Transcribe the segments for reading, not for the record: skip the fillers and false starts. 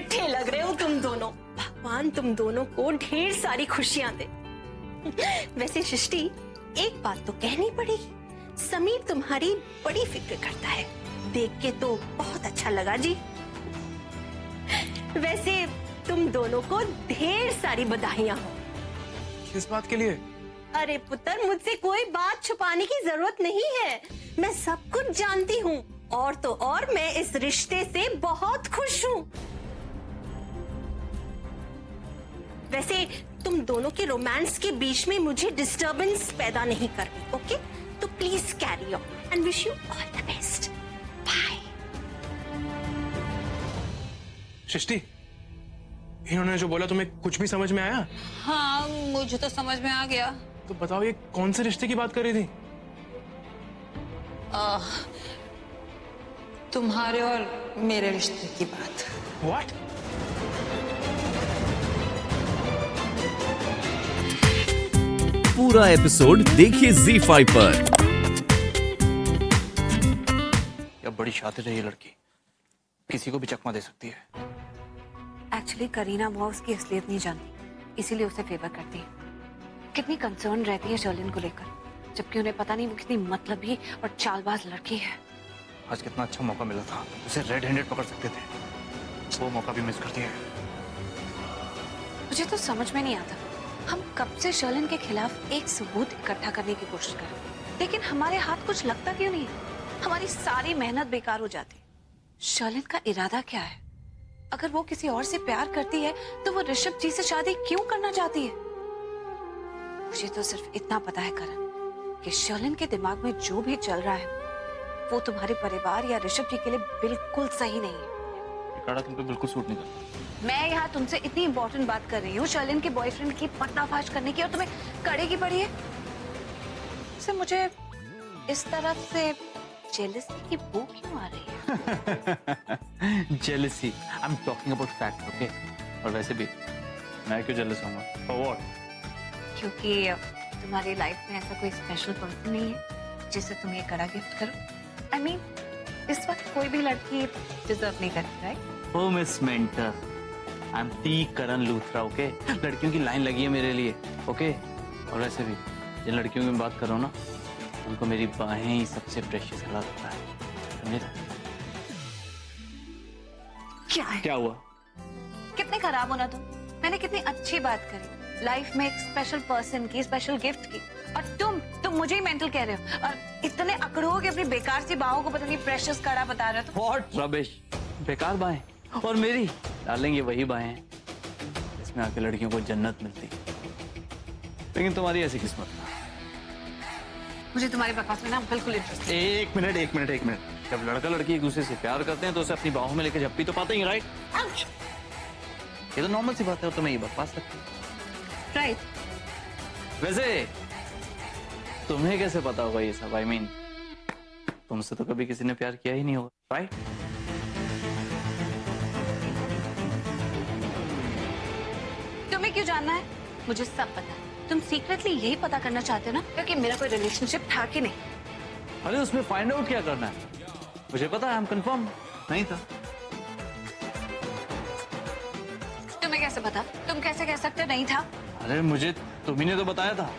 मिठे लग रहे हो तुम दोनों। भगवान तुम दोनों को ढेर सारी खुशियां दे। वैसे सृष्टि, एक बात तो कहनी पड़ेगी, समीर तुम्हारी बड़ी फिक्र करता है, देख के तो बहुत अच्छा लगा जी। वैसे तुम दोनों को ढेर सारी बधाइयां हो। किस बात के लिए? अरे पुत्र, मुझसे कोई बात छुपाने की जरूरत नहीं है, मैं सब कुछ जानती हूँ। और तो और मैं इस रिश्ते से बहुत खुश हूँ। वैसे तुम दोनों के रोमांस के बीच में मुझे डिस्टरबेंस पैदा नहीं करनी, ओके? तो please carry on and wish you all the best. Bye. Srishti, इन्होंने जो बोला तुम्हें कुछ भी समझ में आया? हाँ, मुझे तो समझ में आ गया। तो बताओ, ये कौन से रिश्ते की बात कर रही थी? तुम्हारे और मेरे रिश्ते की बात। What? पूरा एपिसोड देखिए ZEE5 पर। या बड़ी शातिर है ये लड़की, किसी को भी चकमा दे सकती है। एक्चुअली करीना बॉस की असलियत नहीं जानती, इसीलिए उसे फेवर करती है। कितनी कंसर्न रहती है शर्लिन को लेकर, जबकि उन्हें पता नहीं वो कितनी मतलबी और चालबाज लड़की है। आज कितना अच्छा मौका मिला था, उसे रेड हैंडेड पकड़ सकते थे, वो मौका भी मिस कर दिया। मुझे तो समझ में नहीं आता, हम कब से शर्लिन के खिलाफ एक सबूत इकट्ठा करने की कोशिश कर रहे हैं, लेकिन हमारे हाथ कुछ लगता क्यों नहीं? हमारी सारी मेहनत बेकार हो जाती। शर्लिन का इरादा क्या है? अगर वो किसी और से प्यार करती है तो वो ऋषभ जी से शादी क्यों करना चाहती है? मुझे तो सिर्फ इतना पता है करण, कि शर्लिन के दिमाग में जो भी चल रहा है वो तुम्हारे परिवार या ऋषभ जी के लिए बिल्कुल सही नहीं है। ये काढ़ा तुम पे बिल्कुल सूट नहीं करता। मैं यहाँ तुमसे इतनी इंपॉर्टेंट बात कर रही हूँ शर्लिन के बॉयफ्रेंड की पर्दाफाश करने की, और तुम्हें कड़े की पड़ी है। से मुझे इस तरफ से जेलसी की बू क्यों आ रही है? Jealousy, I am talking about fact, okay? और वैसे भी मैं क्यों जेलस होऊंगा? For what? क्योंकि तुम्हारी लाइफ में ऐसा कोई स्पेशल पर्सन नहीं है जिसे तुम ये कड़ा गिफ्ट करो। I mean, इस वक्त कोई भी लड़की डिजर्व नहीं करती, right? Oh miss mentor, I am T Karan Luthra, okay? लड़कियों की लाइन लगी है मेरे लिए, ओके? और वैसे भी जिन लड़कियों की बात कर रहा हूँ ना, उनको मेरी बाहें ही सबसे प्रेशियस लगा देता है, समझे? क्या है? क्या हुआ? कितने खराब हो ना तुम। मैंने कितनी अच्छी बात करी, लाइफ में एक स्पेशल पर्सन की, स्पेशल गिफ्ट की, और तुम मुझे ही मेंटल कह रहे हो, और इतने अकड़ो हो कि अपनी बेकार सी बाहों को पता नहीं प्रेशियस कड़ा बता रहे हो। व्हाट रबिश, बेकार बाहें? और मेरी डार्लिंग ये वही बाहें हैं इसमें आके लड़कियों को जन्नत मिलती, लेकिन तुम्हारी ऐसी किस्मत। मुझे तुम्हारी बकवास में ना बिल्कुल इंटरेस्ट नहीं। एक मिनट। जब लड़का लड़की एक दूसरे से प्यार करते हैं तो उसे अपनी बाहों में लेकर झप्पी तो पाते ही, राइट? ये तो नॉर्मल सी बात है, और तुम्हें ये बकवास लगती है, राइट? वैसे तुम्हें कैसे पता होगा ये सब? आई मीन, तुमसे तो कभी किसी ने प्यार किया ही नहीं होगा, राइट? तुम्हें क्यों जानना है? मुझे सब पता है। तुम सीक्रेटली यही पता करना चाहते हो ना, क्योंकि मेरा कोई रिलेशनशिप था कि नहीं। अरे उसमें फाइंड आउट क्या करना है? मुझे पता है, आई एम कंफर्म नहीं था। तुम्हें कैसे पता? तुम कैसे कह सकते हो नहीं था? अरे मुझे तुम्ही ने तो बताया था।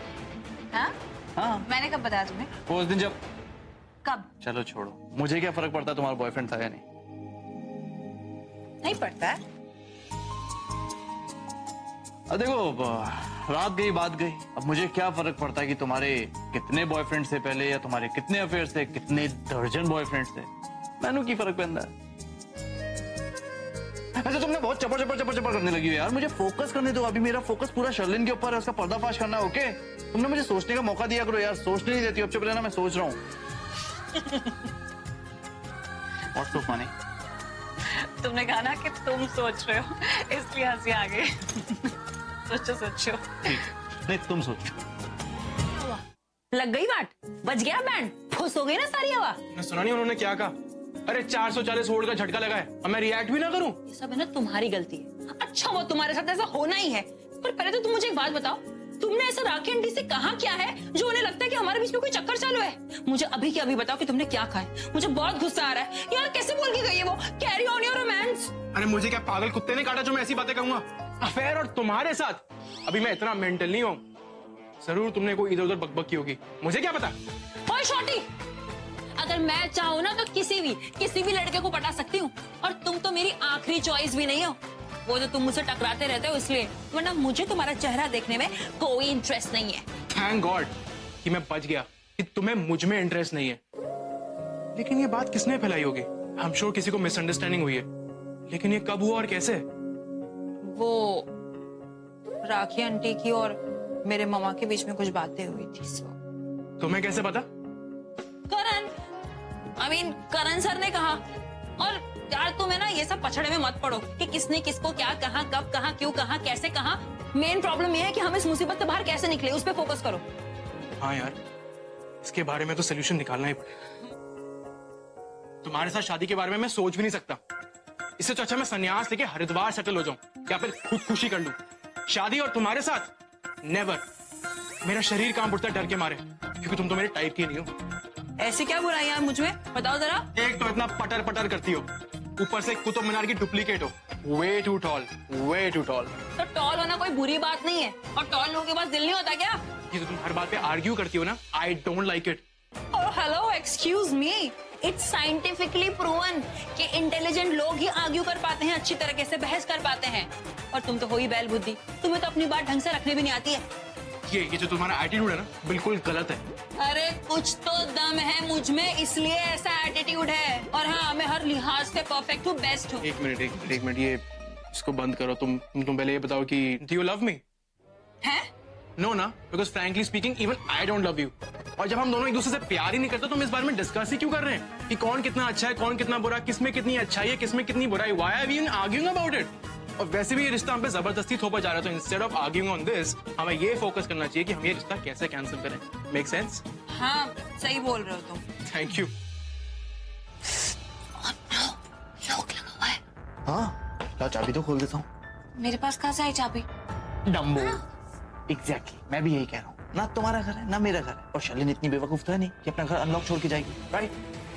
हाँ? हाँ, मैंने कब बताया तुम्हें? वो उस दिन जब... कब? चलो छोड़ो, मुझे क्या फर्क पड़ता है तुम्हारा बॉयफ्रेंड था या नहीं? नहीं पड़ता है। अब देखो, रात गई बात गई, अब मुझे क्या फर्क पड़ता है कि तुम्हारे कितने बॉयफ्रेंड से पहले, या तुम्हारे कितने अफेयर से, कितने दर्जन बॉयफ्रेंड थे, मैंने की फर्क पैदा है। अच्छा, तुमने बहुत चपर करने लगी हो यार, मुझे फोकस करने दो। अभी मेरा फोकस पूरा शर्लिन के ऊपर है, उसका पर्दाफाश करना है, ओके? तुमने मुझे सोचने का मौका दिया करो यार, सोचने नहीं देती। अब चुप रहना, मैं सोच रहा हूँ। What's so funny? तुमने कहा ना कि तुम सोच रहे हो, इसलिए हंसी आ गई। सोचो। नहीं, तुम सोचो। लग गई बात, बज गया बैंड, फुस हो गई ना सारी हवा। मैं सुना नहीं उन्होंने क्या कहा? अरे 440 वोल्ट का झटका लगा है, अब मैं रिएक्ट भी ना करूं? ये सब है ना तुम्हारी गलती है। अच्छा वो तुम्हारे साथ ऐसा होना ही है, पर पहले तो तुम मुझे एक बात बताओ, तुमने ऐसा राखी आंटी से कहा क्या है जो उन्हें लगता है कि हमारे बीच में कोई चक्कर चालू है? मुझे अभी के अभी बताओ कि तुमने क्या खाया। मुझे बहुत गुस्सा आ रहा है यार, कैसे बोल के गई है वो, कैरी ऑन योर रोमांस। अरे मुझे क्या पागल कुत्ते ने काटा जो मैं ऐसी बातें कहूंगा? अफेयर और तुम्हारे साथ? अभी मैं इतना मेंटल नहीं हूं। जरूर तुमने कोई इधर उधर बकबक की होगी, मुझे क्या पता। ओए शॉर्टी, अगर मैं चाहूँ ना तो किसी भी लड़के को पटा सकती हूँ, और तुम तो मेरी आखिरी चॉइस भी नहीं हो। वो जो तुम मुझसे टकराते रहते हो इसलिए, वरना मुझे तुम्हारा चेहरा देखने में कोई इंटरेस्ट नहीं है। थैंक गॉड कि मैं बच गया कि तुम्हें मुझ में इंटरेस्ट नहीं है। लेकिन ये बात किसने फैलाई होगी? आई एम श्योर किसी को मिसअंडरस्टैंडिंग हुई है। लेकिन ये कब हुआ और कैसे? वो राखी आंटी की और मेरे मामा के बीच में कुछ बातें हुई थी। तुम्हें कैसे पता? करण सर ने कहा। और यार तुम्हें ना ये सब पछड़े में मत पड़ो कि किसने किसको क्या कहा, कब कहा, क्यों कहा, कैसे कहा। मेन प्रॉब्लम ये है कि हम इस मुसीबत से बाहर कैसे निकले, उस पे फोकस करो। हाँ यार, इसके बारे में तो सोल्यूशन निकालना ही पड़ेगा। तुम्हारे साथ शादी के बारे में मैं सोच भी नहीं सकता। इससे तो अच्छा मैं संन्यास लेके हरिद्वार सेटल हो जाऊं या फिर खुदकुशी कर लूं। शादी और तुम्हारे साथ नेवर। मेरा शरीर कांप उठता है डर के मारे, क्योंकि तुम तो मेरे टाइप की नहीं हो। ऐसी क्या बुराई है मुझ में, बताओ जरा। एक तो इतना पटर पटर करती हो, ऊपर से कुतुब मीनार की डुप्लीकेट हो। Way too tall, way too tall. तो टॉल होना कोई बुरी बात नहीं है, और टॉल लोगों के पास दिल नहीं होता क्या? ये तो तुम हर बात पे आर्ग्यू करती हो ना, I don't like it. Hello excuse me, it's scientifically proven कि इंटेलिजेंट लोग ही आर्ग्यू कर पाते हैं, अच्छी तरीके से बहस कर पाते हैं। और तुम तो हो ही बैल बुद्धि, तुम्हें तो अपनी बात ढंग से रखने भी नहीं आती है। ये जो तुम्हारा एटीट्यूड है ना, बिल्कुल गलत है। अरे कुछ तो दम है मुझ में, इसलिए ऐसा एटीट्यूड है। और हाँ, मैं हर लिहाज से परफेक्ट हूँ, बेस्ट हूँ। एक मिनट, ये इसको बंद करो। तुम पहले ये बताओ कि डू यू लव मी? है? नो ना, because frankly speaking even I don't love you. और जब हम दोनों एक दूसरे से प्यार ही नहीं करते तो हम इस बारे में डिस्कस ही क्यों कर रहे हैं कि कौन कितना अच्छा है, कौन कितना बुरा, किसमें कितनी अच्छाई है, किसमें कितनी बुराई। Why are we even arguing about it? और वैसे भी ये रिश्ता हम पे जबरदस्ती थोपा जा रहा है, तो instead of arguing on this, हमें ये फोकस करना चाहिए कि हम ये रिश्ता कैसे कैंसिल करें। Make sense? हाँ, सही बोल रहे हो तुम। Thank you. लॉक लगा हुआ है। हाँ, लाओ चाबी तो खोल देता हूँ। मेरे पास कहाँ से आई चाबी? डम्बो। एग्जैक्टली, मैं भी यही कह रहा हूँ। ना तुम्हारा घर है ना मेरा घर है, और शर्लिन इतनी बेवकूफ तो है नहीं कि अपना घर अनलॉक छोड़ के जाएगी, राइट?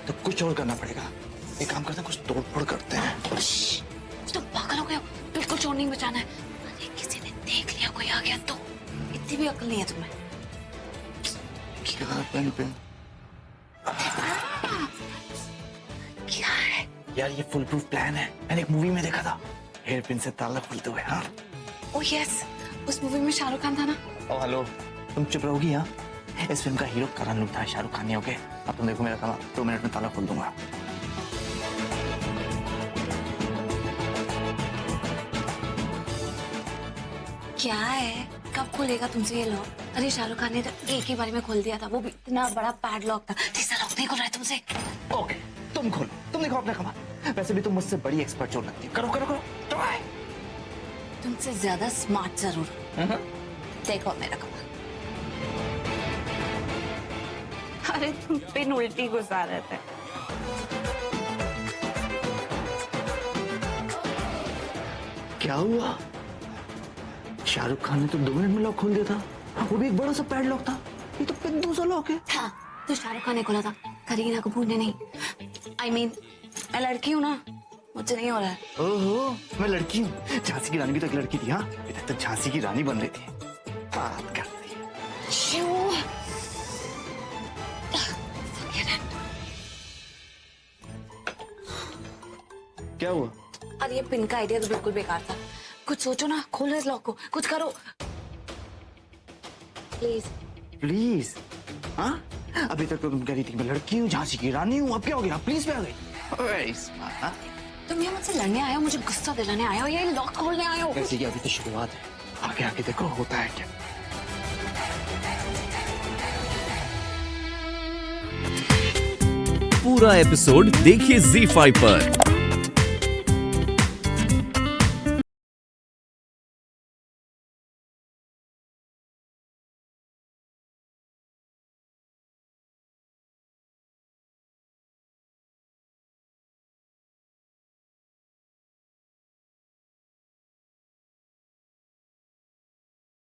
तो कुछ और करना पड़ेगा। एक काम करते हैं, कुछ तोड़फोड़ करते हैं। तो पागल हो गए हो, बिल्कुल चोर नहीं बचाना है। अरे किसी ने देख लिया, कोई आ गया तो। इतनी भी अक्ल नहीं है तुम्हें। पेन क्या है? यार, ये फुल प्रूफ प्लान है। मैंने एक मूवी में देखा था, हेयर पिन से ताला खुलते हुए। हाँ, ओह यस, उस मूवी में शाहरुख खान था ना। ओ हेलो, तुम चुप रहोगी? हाँ, इस फिल्म का हीरो करण लूथा है, शाहरुख खान नहीं। ओके, अब तुम देखो मेरा ताला, 2 मिनट में ताला खोल दूंगा। क्या है, कब खुलेगा तुमसे ये लॉक? अरे शाहरुख खान ने तो एक ही बार में खोल दिया था, वो भी इतना बड़ा पैडलॉक था। तीसरा लॉक नहीं खुल रहा है तुमसे। ओके, तुम खोलो, तुम देखो अपना कमाल। वैसे भी तुम मुझसे बड़ी एक्सपर्ट चोर लगती है। करो करो करो, ट्राई। तुमसे ज्यादा स्मार्ट जरूर। देखो मेरा कमाल। अरे तुम पिन उल्टी घुसा रहे थे। क्या हुआ? शाहरुख खान ने तो 2 मिनट में लॉक खोल दिया था, वो भी एक बड़ा सा पैडलॉक था। ये तो पिद्दू सा लॉक है। हाँ, तो शाहरुख खान ने खोला था, करीना कपूर ने नहीं। I mean, मैं लड़की हूँ ना, मुझसे नहीं हो रहा है। ओहो, मैं लड़की हूँ। झांसी की रानी भी तो एक लड़की थी। हाँ, इधर तक झांसी की रानी बन रही थी। बात करती है। क्या हुआ? अरे ये पिन का आइडिया तो बिल्कुल बेकार था। कुछ सोचो ना, खोलो इस लॉक को, कुछ करो प्लीज। प्लीज? हाँ, अभी तक तो तुम कह रही थी मैं लड़की हूँ, झांसी की रानी हूँ, अब क्या हो गया? प्लीज पे आ गई। तुम ये मुझसे लड़ने आए हो, मुझे गुस्सा दिलाने आए हो, ये लॉक खोलने आए हो? वैसे ये अभी तो शुरुआत है, आगे आगे देखो होता है क्या। पूरा एपिसोड देखिए ZEE5 पर।